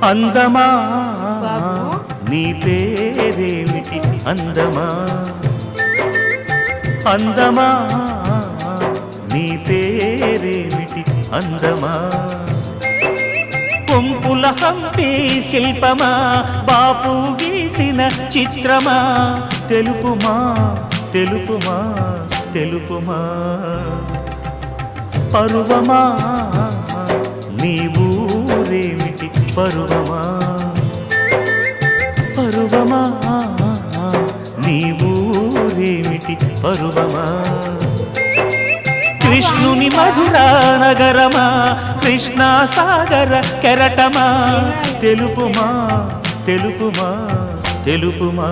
అందమా నీ పేరేమిటి అందమా అందమా నీ పేరేమిటి అందమా కొంపుల హంపి శిల్పమా బాపు గీసిన చిత్రమా తెలుపుమా తెలుపుమా తెలుపుమా పరువమా నీ ఊరేమిటి పరువమా పరువమా నీ ఊరేమిటి పరువమా కృష్ణుని మధురా నగరమా కృష్ణా సాగర కెరటమా తెలుపుమా తెలుపుమా తెలుపుమా